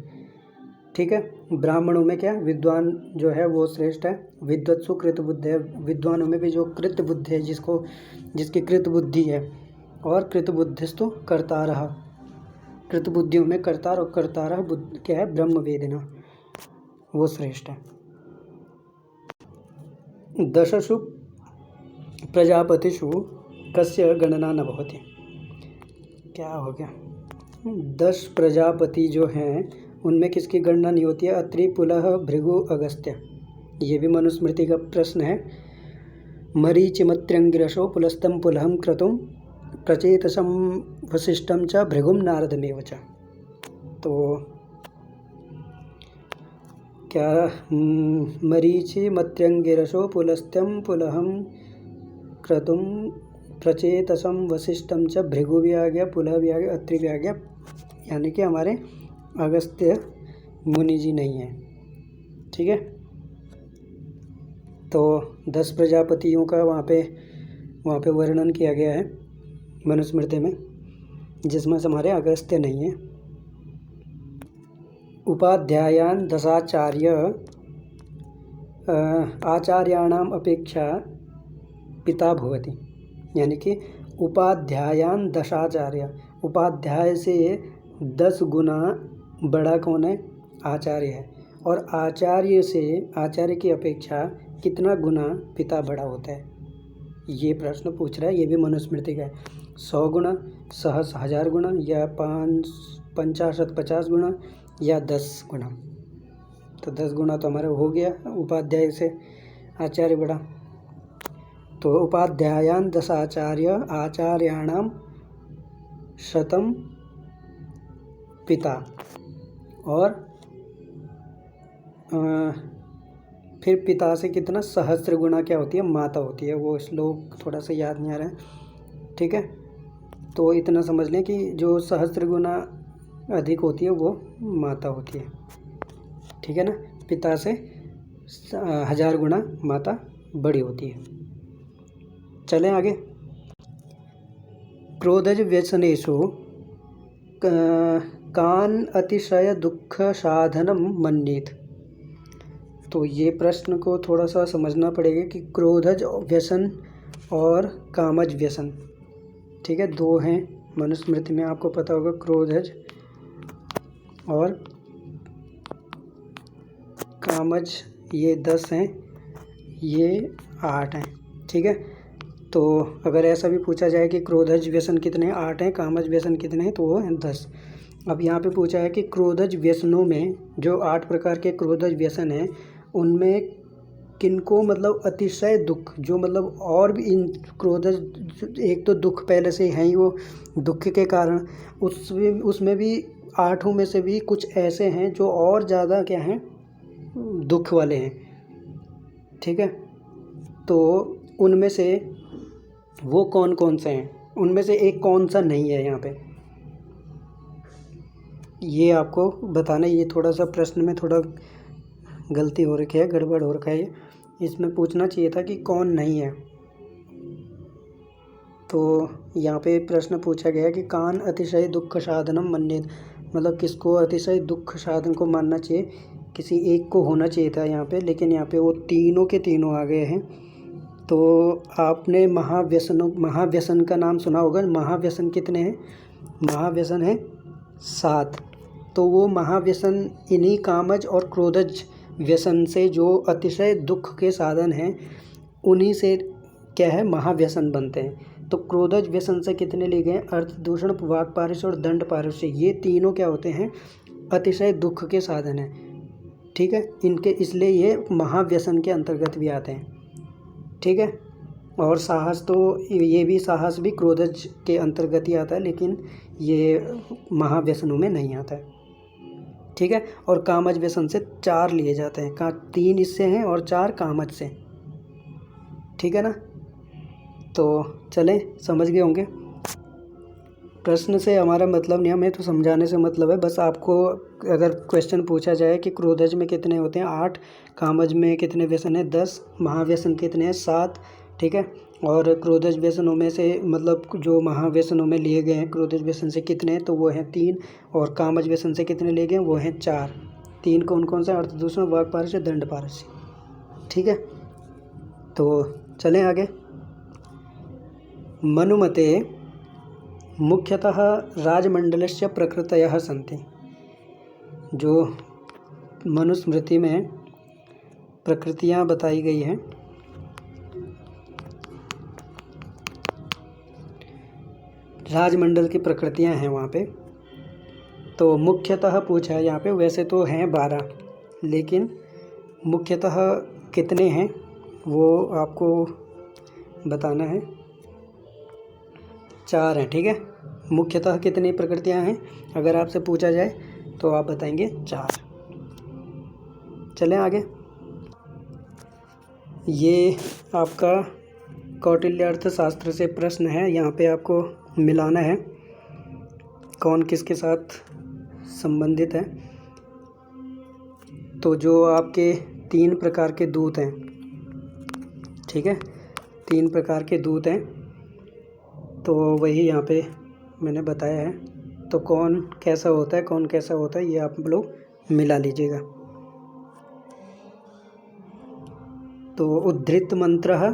ठीक है। ब्राह्मणों में क्या विद्वान जो है वो श्रेष्ठ है, विद्वत्सु कृतबुद्धयः, विद्वानों में भी जो कृतबुद्धि है, जिसकी कृतबुद्धि है, और कृतबुद्धिस्तु कर्तारः, कृतबुद्धियों में कर्तार, और कर्तारः क्या है? ब्रह्मवेदिना, वो श्रेष्ठ है। दशसु प्रजापतिषु कस्य गणना न भवति। क्या हो गया? 10 प्रजापति जो हैं उनमें किसकी गणना नहीं होती है? अत्रि, पुलह, भृगु, अगस्त्य। ये भी मनुस्मृति का प्रश्न है। मरीचिमत्र्यंगिरसो पुलस्तं पुलहं क्रतुं प्रचेतसं वसिष्ठं च भृगुं नारदमेव च। तो क्या? मरीचिमत्र्यंगिरसो पुलस्तं पुलहं क्रतुं प्रचेतसं वसिष्ठं च, भृगु भी आ गया, पुलह भी आ गया, अत्रि भी आ गया, यानी कि हमारे अगस्त्य मुनि जी नहीं हैं, ठीक है। तो 10 प्रजापतियों का वहाँ पे वर्णन किया गया है मनुस्मृति में, जिसमें से हमारे अगस्त्य नहीं है। उपाध्यायान दशाचार्य आचार्याणाम अपेक्षा पिता भवति, यानी कि उपाध्यायान दशाचार्य, उपाध्याय से 10 गुना बड़ा कौन है? आचार्य है। और आचार्य की अपेक्षा कितना गुना पिता बड़ा होता है? ये प्रश्न पूछ रहा है, ये भी मनुस्मृति का है। 100 गुना, 1000 गुना, या 50 गुना, या 10 गुना। तो 10 गुना तो हमारा हो गया, उपाध्याय से आचार्य बड़ा। तो उपाध्यायान दशाचार्य आचार्याणाम शतम पिता, और फिर पिता से कितना? सहस्त्र गुना क्या होती है? माता होती है। वो श्लोक थोड़ा सा याद नहीं आ रहा है, ठीक है। तो इतना समझ लें कि जो सहस्त्र गुना अधिक होती है वो माता होती है, ठीक है ना। पिता से 1000 गुना माता बड़ी होती है। चलें आगे। क्रोधज व्यसनेषु कान अतिशय दुख साधनम मन्येत। तो ये प्रश्न को थोड़ा सा समझना पड़ेगा कि क्रोधज व्यसन और कामज व्यसन, ठीक है, 2 हैं मनुस्मृति में, आपको पता होगा। क्रोधज और कामज ये 10 हैं, ये 8 हैं, ठीक है। तो अगर ऐसा भी पूछा जाए कि क्रोधज व्यसन कितने हैं? 8 हैं। कामज व्यसन कितने हैं? तो वो हैं 10। अब यहाँ पे पूछा है कि क्रोधज व्यसनों में जो 8 प्रकार के क्रोधज व्यसन हैं, उनमें किनको मतलब अतिशय दुख, जो मतलब और भी इन क्रोधज, एक तो दुख पहले से हैं ही, वो दुख के कारण उसमें भी 8 में से भी कुछ ऐसे हैं जो और ज़्यादा क्या हैं? दुख वाले हैं, ठीक है। तो उनमें से वो कौन कौन से हैं? उनमें से एक कौन सा नहीं है यहाँ पे, ये आपको बताना। ये थोड़ा सा प्रश्न में थोड़ा गलती हो रखी है, गड़बड़ हो रखा है। इसमें पूछना चाहिए था कि कौन नहीं है। तो यहाँ पे प्रश्न पूछा गया कि कान अतिशय दुख साधनम मन्येत, मतलब किसको अतिशय दुख साधन को मानना चाहिए? किसी एक को होना चाहिए था यहाँ पे, लेकिन यहाँ पे वो तीनों के तीनों आ गए हैं। तो आपने महाव्यसन का नाम सुना होगा। महाव्यसन कितने हैं? महाव्यसन है 7। तो वो महाव्यसन इन्हीं कामज और क्रोधज व्यसन से जो अतिशय दुख के साधन हैं, उन्हीं से क्या है, महाव्यसन बनते हैं। तो क्रोधज व्यसन से कितने लिए गए? अर्थ दूषण, वाक पारुष्य और दंड पारुष्य। ये तीनों क्या होते हैं? अतिशय दुख के साधन हैं। ठीक है, इनके इसलिए ये महाव्यसन के अंतर्गत भी आते हैं। ठीक है, और साहस, तो ये भी साहस भी क्रोधज के अंतर्गत ही आता है, लेकिन ये महाव्यसनों में नहीं आता है। ठीक है, और कामज व्यसन से 4 लिए जाते हैं। 3 इससे हैं और 4 कामज से। ठीक है ना? तो चलें, समझ गए होंगे। प्रश्न से हमारा मतलब नहीं, हमें तो समझाने से मतलब है। बस आपको अगर क्वेश्चन पूछा जाए कि क्रोधज में कितने होते हैं 8, कामज में कितने व्यसन हैं 10, महाव्यसन कितने हैं 7। ठीक है, और क्रोधज व्यसनों में से मतलब जो महाव्यसनों में लिए गए हैं क्रोधज व्यसन से कितने हैं, तो वो हैं 3, और कामज व्यसन से कितने लिए गए हैं, वो हैं 4। 3 कौन कौन से? अर्थ दूषण, वाक पारुष्य, दंड पारुष्य। ठीक है, तो चलें आगे। मनुमते मुख्यतः राजमंडलस्य प्रकृतयः सन्ति। जो मनुस्मृति में प्रकृतियाँ बताई गई हैं, राजमंडल की प्रकृतियाँ हैं वहाँ पे। तो मुख्यतः पूछा है यहाँ पे, वैसे तो हैं 12, लेकिन मुख्यतः कितने हैं वो आपको बताना है। 4 हैं। ठीक है, मुख्यतः कितनी प्रकृतियाँ हैं अगर आपसे पूछा जाए तो आप बताएंगे 4। चलें आगे। ये आपका कौटिल्य अर्थशास्त्र से प्रश्न है। यहाँ पे आपको मिलाना है कौन किसके साथ संबंधित है। तो जो आपके 3 प्रकार के दूत हैं, ठीक है, 3 प्रकार के दूत हैं, तो वही यहाँ पे मैंने बताया है। तो कौन कैसा होता है, कौन कैसा होता है, ये आप लोग मिला लीजिएगा। तो उद्धृत मंत्रः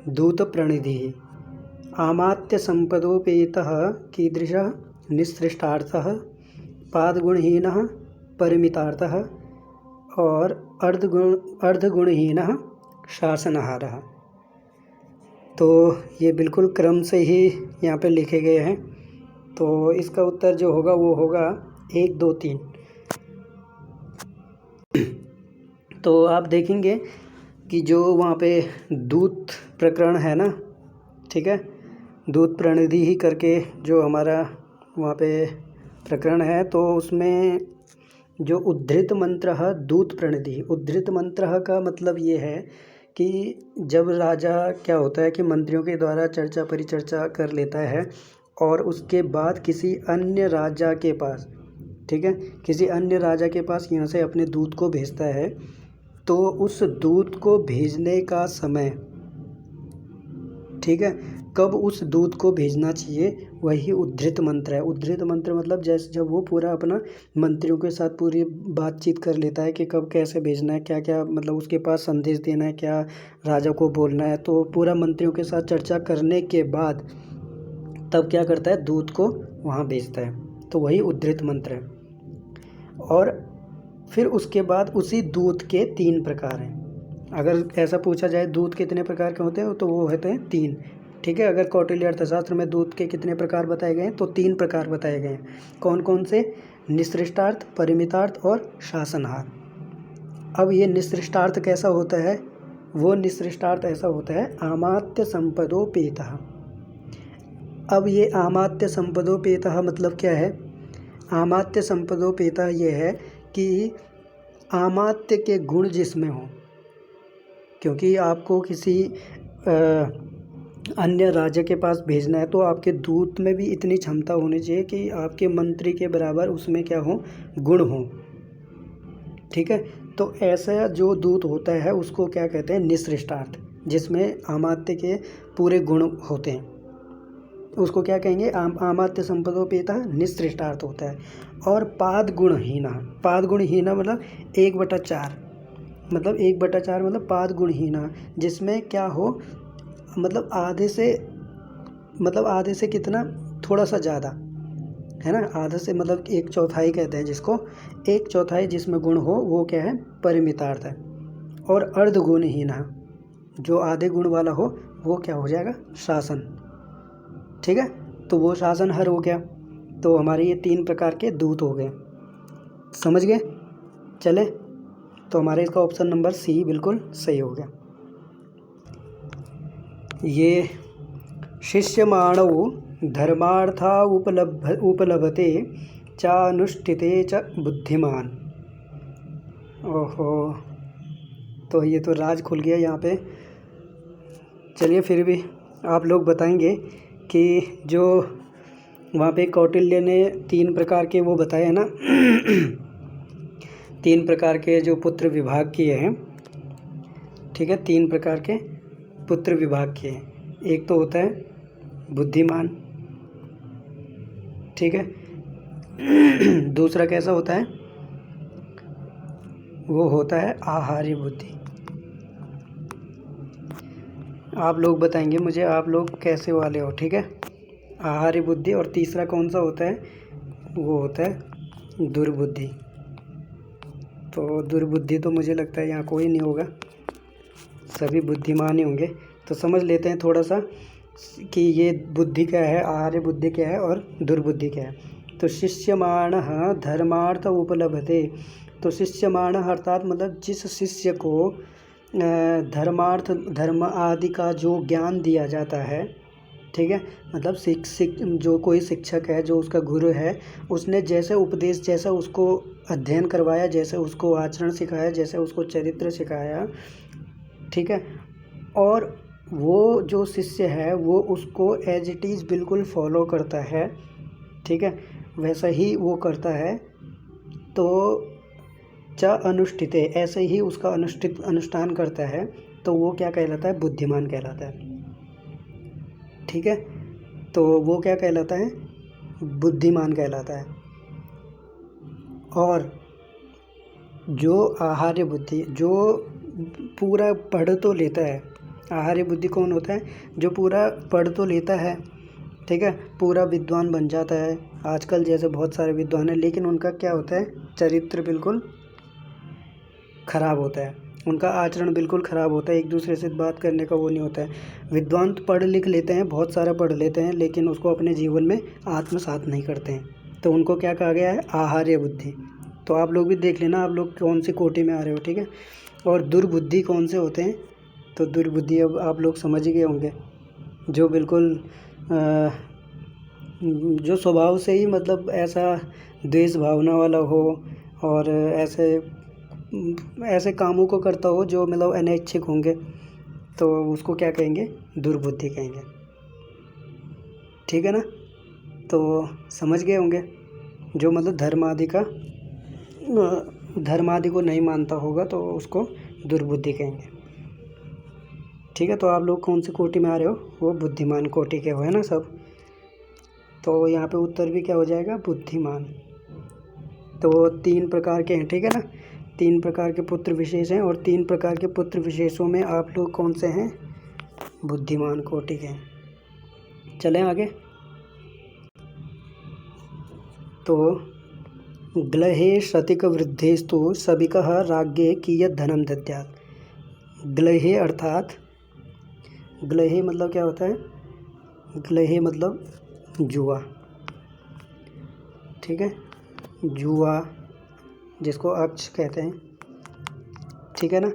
दूत प्रणिधिः आमात्य संपदोपेतः कीदृशः निसृष्टार्थः पादगुणहीनः परिमितार्थः और अर्धगुणहीनः शासनहारः। तो ये बिल्कुल क्रम से ही यहाँ पे लिखे गए हैं। तो इसका उत्तर जो होगा वो होगा 1, 2, 3। तो आप देखेंगे कि जो वहाँ पे दूत प्रकरण है ना, ठीक है, दूत प्रणिधि ही करके जो हमारा वहाँ पे प्रकरण है, तो उसमें जो उद्धृत मंत्र है दूत प्रणिधि। उद्धृत मंत्र का मतलब ये है कि जब राजा क्या होता है कि मंत्रियों के द्वारा चर्चा परिचर्चा कर लेता है और उसके बाद किसी अन्य राजा के पास, ठीक है, किसी अन्य राजा के पास यहाँ से अपने दूत को भेजता है, तो उस दूत को भेजने का समय, ठीक है, कब उस दूत को भेजना चाहिए, वही उद्धृत मंत्र है। उद्धृत मंत्र मतलब जैसे जब वो पूरा अपना मंत्रियों के साथ पूरी बातचीत कर लेता है कि कब कैसे भेजना है, क्या क्या मतलब उसके पास संदेश देना है, क्या राजा को बोलना है, तो पूरा मंत्रियों के साथ चर्चा करने के बाद तब क्या करता है, दूत को वहाँ भेजता है। तो वही उद्धृत मंत्र है। और फिर उसके बाद उसी दूत के 3 प्रकार हैं। अगर ऐसा पूछा जाए दूत कितने प्रकार के होते हैं, तो वो होते हैं 3। ठीक है, अगर कौटिल्य अर्थशास्त्र में दूत के कितने प्रकार बताए गए हैं, तो 3 प्रकार बताए गए हैं। कौन कौन से? निसृष्टार्थ, परिमितार्थ और शासनहार। अब ये निसृष्टार्थ कैसा होता है? वो निसृष्टार्थ ऐसा होता है आमात्य संपदोपेतः। अब ये आमात्य संपदोपेतः मतलब क्या है? आमात्य संपदोपेतः ये है कि आमात्य के गुण जिसमें हो, क्योंकि आपको किसी अन्य राज्य के पास भेजना है, तो आपके दूत में भी इतनी क्षमता होनी चाहिए कि आपके मंत्री के बराबर उसमें क्या हो, गुण हो। ठीक है, तो ऐसा जो दूत होता है उसको क्या कहते हैं? निसृष्टार्थ, जिसमें अमात्य के पूरे गुण होते हैं। उसको क्या कहेंगे, आमात्य संपदोपेता निःसृष्टार्थ होता है। और पाद गुणहीना, पाद गुणहीना मतलब 1/4, मतलब 1/4 मतलब पाद गुणहीना, जिसमें क्या हो, मतलब आधे से कितना, थोड़ा सा ज़्यादा, है ना, आधे से मतलब 1/4 कहते हैं जिसको, 1/4 जिसमें गुण हो वो क्या है, परिमितार्थ है। और अर्ध गुणहीना, जो आधे गुण वाला हो वो क्या हो जाएगा, शासन। ठीक है, तो वो शासन हर हो गया। तो हमारे ये 3 प्रकार के दूत हो गए, समझ गए। चले, तो हमारे इसका ऑप्शन नंबर सी बिल्कुल सही हो गया। ये शिष्यमाणौ धर्मार्था उपलभते चानुष्ठिते च बुद्धिमान। ओहो, तो ये तो राज खुल गया यहाँ पे। चलिए, फिर भी आप लोग बताएंगे कि जो वहाँ पे कौटिल्य ने 3 प्रकार के वो बताए हैं ना 3 प्रकार के जो पुत्र विभाग किए हैं, ठीक है, 3 प्रकार के पुत्र विभाग किए हैं। एक तो होता है बुद्धिमान, ठीक है दूसरा कैसा होता है, वो होता है आहार्य बुद्धि। आप लोग बताएंगे मुझे आप लोग कैसे वाले हो, ठीक है। आहार्य बुद्धि, और तीसरा कौन सा होता है, वो होता है दुर्बुद्धि। तो दुर्बुद्धि तो मुझे लगता है यहाँ कोई नहीं होगा, सभी बुद्धिमान ही होंगे। तो समझ लेते हैं थोड़ा सा कि ये बुद्धि क्या है, आहार्य बुद्धि क्या है और दुर्बुद्धि क्या है। तो शिष्यमाणः धर्मार्थ उपलभते, तो शिष्यमाणः अर्थात मतलब जिस शिष्य को धर्म आदि का जो ज्ञान दिया जाता है, ठीक है, मतलब जो कोई शिक्षक है, जो उसका गुरु है, उसने जैसे उपदेश, जैसा उसको अध्ययन करवाया, जैसे उसको आचरण सिखाया, जैसे उसको चरित्र सिखाया, ठीक है, और वो जो शिष्य है वो उसको एज इट इज़ बिल्कुल फॉलो करता है, ठीक है, वैसा ही वो करता है, तो च अनुष्ठिते, ऐसे ही उसका अनुष्ठान करता है, तो वो क्या कहलाता है, बुद्धिमान कहलाता है। ठीक है, तो वो क्या कहलाता है, बुद्धिमान कहलाता है। और जो आहार्य बुद्धि, जो पूरा पढ़ तो लेता है, आहार्य बुद्धि कौन होता है, जो पूरा पढ़ तो लेता है, ठीक है, पूरा विद्वान बन जाता है। आजकल जैसे बहुत सारे विद्वान हैं, लेकिन उनका क्या होता है, चरित्र बिल्कुल ख़राब होता है, उनका आचरण बिल्कुल ख़राब होता है, एक दूसरे से बात करने का वो नहीं होता है। विद्वान तो पढ़ लिख लेते हैं, बहुत सारा पढ़ लेते हैं, लेकिन उसको अपने जीवन में आत्मसात नहीं करते हैं, तो उनको क्या कहा गया है, आहार्य बुद्धि। तो आप लोग भी देख लेना आप लोग कौन सी कोटि में आ रहे हो, ठीक है। और दुर्बुद्धि कौन से होते हैं, तो दुर्बुद्धि अब आप लोग समझ ही गए होंगे, जो बिल्कुल जो स्वभाव से ही मतलब ऐसा द्वेष भावना वाला हो, और ऐसे कामों को करता हो जो मतलब अनैच्छिक होंगे, तो उसको क्या कहेंगे, दुर्बुद्धि कहेंगे, ठीक है ना। तो समझ गए होंगे, जो मतलब धर्म आदि को नहीं मानता होगा तो उसको दुर्बुद्धि कहेंगे, ठीक है। तो आप लोग कौन सी कोटि में आ रहे हो, वो बुद्धिमान कोटि के हो, है ना सब। तो यहाँ पे उत्तर भी क्या हो जाएगा, बुद्धिमान। तो 3 प्रकार के हैं, ठीक है ना, 3 प्रकार के पुत्र विशेष हैं, और 3 प्रकार के पुत्र विशेषों में आप लोग कौन से हैं, बुद्धिमान कोटि के हैं। चलें आगे। तो ग्लहे शतिक वृद्धेस्तु सबिकः राज्ञे कियत् धनम दद्यात्। ग्लहे अर्थात, ग्लहे मतलब क्या होता है, ग्लहे मतलब जुआ, ठीक है, जुआ जिसको अक्ष कहते हैं, ठीक है ना।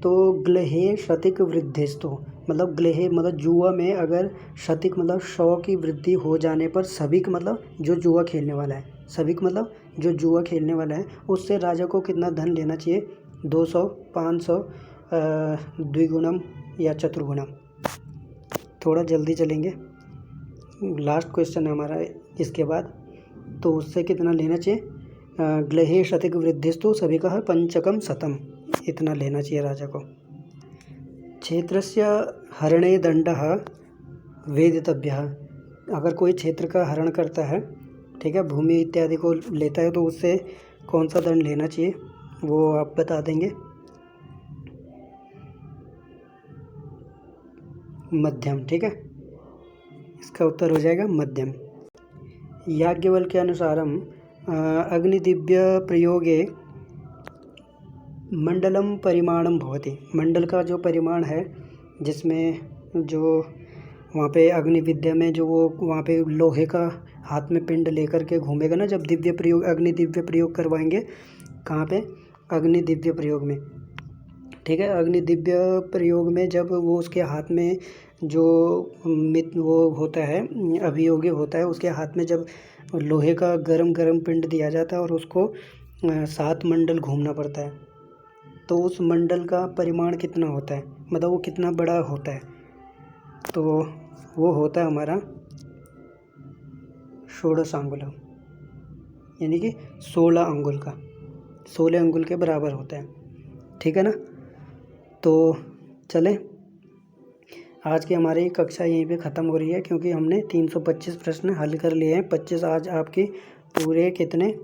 तो ग्लहे शतिक वृद्धिस्तु, मतलब ग्लहे मतलब जुआ में अगर शतिक मतलब 100 की वृद्धि हो जाने पर, सबिक मतलब जो जुआ खेलने वाला है, सबिक मतलब जो जुआ खेलने वाला है, उससे राजा को कितना धन लेना चाहिए, 200, 500, द्विगुणम या चतुर्गुणम। थोड़ा जल्दी चलेंगे, लास्ट क्वेश्चन है हमारा इसके बाद। तो उससे कितना लेना चाहिए, ग्लहे शतिक वृद्धिस्तु सबिकः पंचकम शतम, इतना लेना चाहिए राजा को। क्षेत्रस्य हरणे दंडः वेदितव्यः, अगर कोई क्षेत्र का हरण करता है, ठीक है, भूमि इत्यादि को लेता है, तो उससे कौन सा दंड लेना चाहिए वो आप बता देंगे। मध्यम, ठीक है, इसका उत्तर हो जाएगा मध्यम। याज्ञवल्क्य के अनुसारम अग्निदिव्य प्रयोगे मंडलम परिमाणम भवति। मंडल का जो परिमाण है, जिसमें जो वहाँ पे अग्नि विद्या में जो वो वहाँ पे लोहे का हाथ में पिंड लेकर के घूमेगा ना, जब दिव्य प्रयोग अग्नि दिव्य प्रयोग करवाएंगे, कहाँ पे, अग्नि दिव्य प्रयोग में, ठीक है, अग्नि दिव्य प्रयोग में जब वो उसके हाथ में जो वो होता है, अभियोगी होता है, उसके हाथ में जब लोहे का गरम गरम पिंड दिया जाता है और उसको 7 मंडल घूमना पड़ता है, तो उस मंडल का परिमाण कितना होता है, मतलब वो कितना बड़ा होता है, तो वो होता है हमारा 16 अंगुलम, यानी कि 16 अंगुल का, 16 अंगुल के बराबर होता है, ठीक है ना। तो चलें, आज की हमारी कक्षा यहीं पे ख़त्म हो रही है, क्योंकि हमने 325 प्रश्न हल कर लिए हैं। 25 आज आपकी पूरे कितने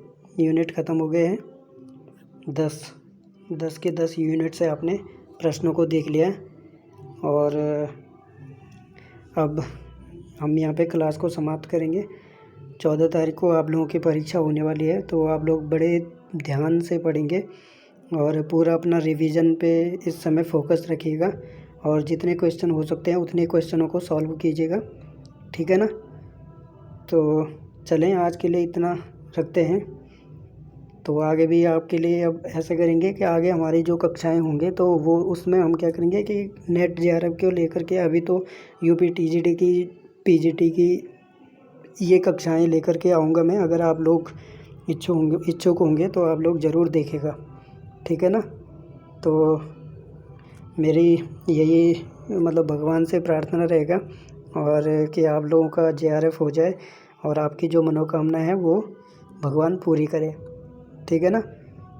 यूनिट ख़त्म हो गए हैं, 10 के 10 यूनिट से आपने प्रश्नों को देख लिया है। और अब हम यहाँ पे क्लास को समाप्त करेंगे। 14 तारीख को आप लोगों की परीक्षा होने वाली है, तो आप लोग बड़े ध्यान से पढ़ेंगे और पूरा अपना रिवीजन पे इस समय फोकस रखिएगा, और जितने क्वेश्चन हो सकते हैं उतने क्वेश्चनों को सॉल्व कीजिएगा, ठीक है ना। तो चलें, आज के लिए इतना रखते हैं। तो आगे भी आपके लिए अब ऐसे करेंगे कि आगे हमारी जो कक्षाएं होंगे, तो वो उसमें हम क्या करेंगे कि नेट जेआरएफ को लेकर के, अभी तो यूपी टीजीटी की, पीजीटी की ये कक्षाएं लेकर के आऊँगा मैं। अगर आप लोग इच्छुक होंगे तो आप लोग ज़रूर देखेगा, ठीक है ना। तो मेरी यही मतलब भगवान से प्रार्थना रहेगा और कि आप लोगों का जेआरएफ हो जाए और आपकी जो मनोकामना है वो भगवान पूरी करे, ठीक है ना।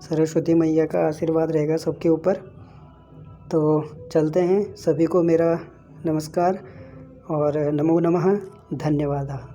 सरस्वती मैया का आशीर्वाद रहेगा सबके ऊपर। तो चलते हैं, सभी को मेरा नमस्कार और नमो नमः, धन्यवाद।